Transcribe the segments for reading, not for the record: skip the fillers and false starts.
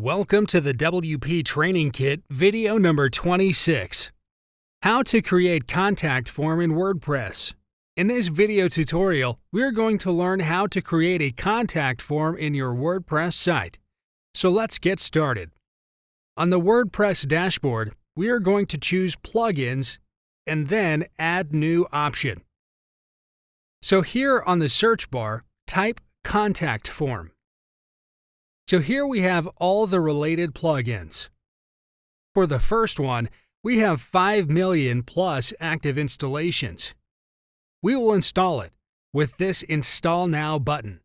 Welcome to the WP Training Kit video number 26. How to create contact form in WordPress. In this video tutorial, we are going to learn how to create a contact form in your WordPress site. So let's get started. On the WordPress dashboard, we are going to choose Plugins and then Add New option. So here on the search bar, type Contact Form. So here we have all the related plugins. For the first one, we have 5 million plus active installations. We will install it with this Install Now button.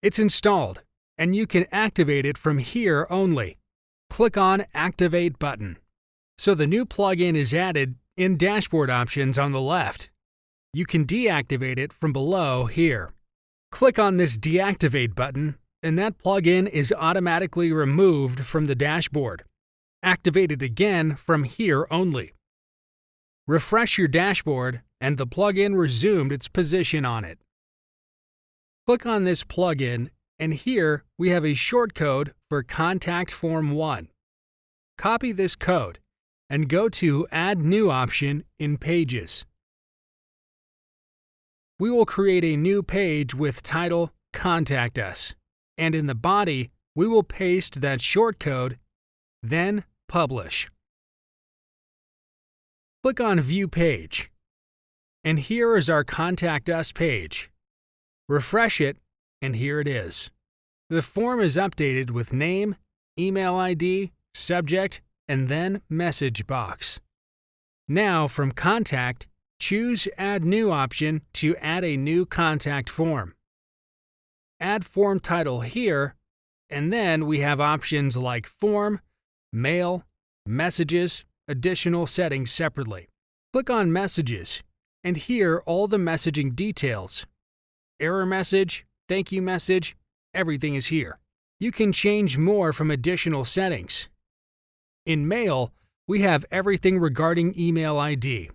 It's installed, and you can activate it from here only. Click on Activate button. So the new plugin is added in Dashboard Options on the left. You can deactivate it from below here. Click on this Deactivate button, and that plugin is automatically removed from the dashboard. Activate it again from here only. Refresh your dashboard, and the plugin resumed its position on it. Click on this plugin, and here we have a shortcode for Contact Form 1. Copy this code, and go to Add New option in Pages. We will create a new page with title Contact Us. And in the body, we will paste that shortcode, then Publish. Click on View Page. And here is our Contact Us page. Refresh it, and here it is. The form is updated with name, email ID, subject, and then message box. Now from Contact, choose Add New option to add a new contact form. Add form title here, and then we have options like form, mail, messages, additional settings separately. Click on Messages, and here all the messaging details. Error message, thank you message, everything is here. You can change more from additional settings. In Mail, we have everything regarding email ID,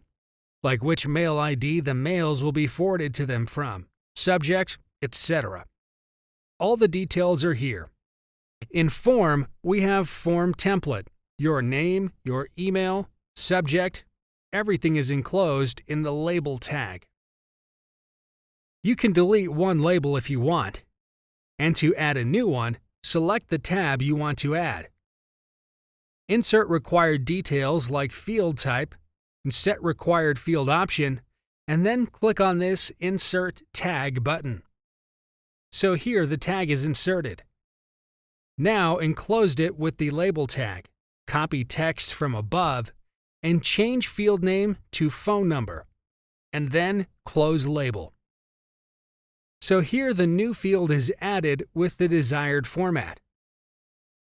like which mail ID the mails will be forwarded to them from, subject, etc. All the details are here. In Form, we have Form Template. Your name, your email, subject, everything is enclosed in the label tag. You can delete one label if you want. And to add a new one, select the tab you want to add. Insert required details like field type, and set required field option, and then click on this Insert Tag button. So here the tag is inserted. Now enclosed it with the label tag, copy text from above, and change field name to phone number, and then close label. So here the new field is added with the desired format.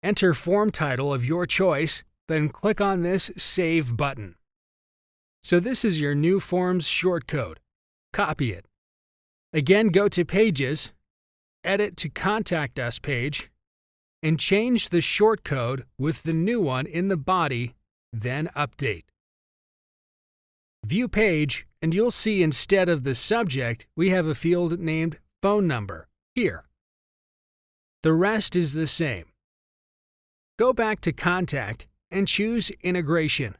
Enter form title of your choice, then click on this Save button. So this is your new form's shortcode. Copy it. Again, go to Pages, Edit to Contact Us page, and change the shortcode with the new one in the body, then Update. View Page, and you'll see instead of the subject, we have a field named Phone Number here. The rest is the same. Go back to Contact and choose Integration.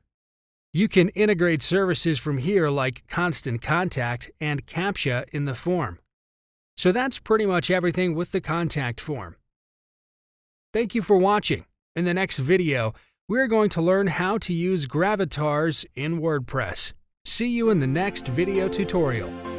You can integrate services from here like Constant Contact and CAPTCHA in the form. So that's pretty much everything with the contact form. Thank you for watching. In the next video, we're going to learn how to use gravatars in WordPress. See you in the next video tutorial.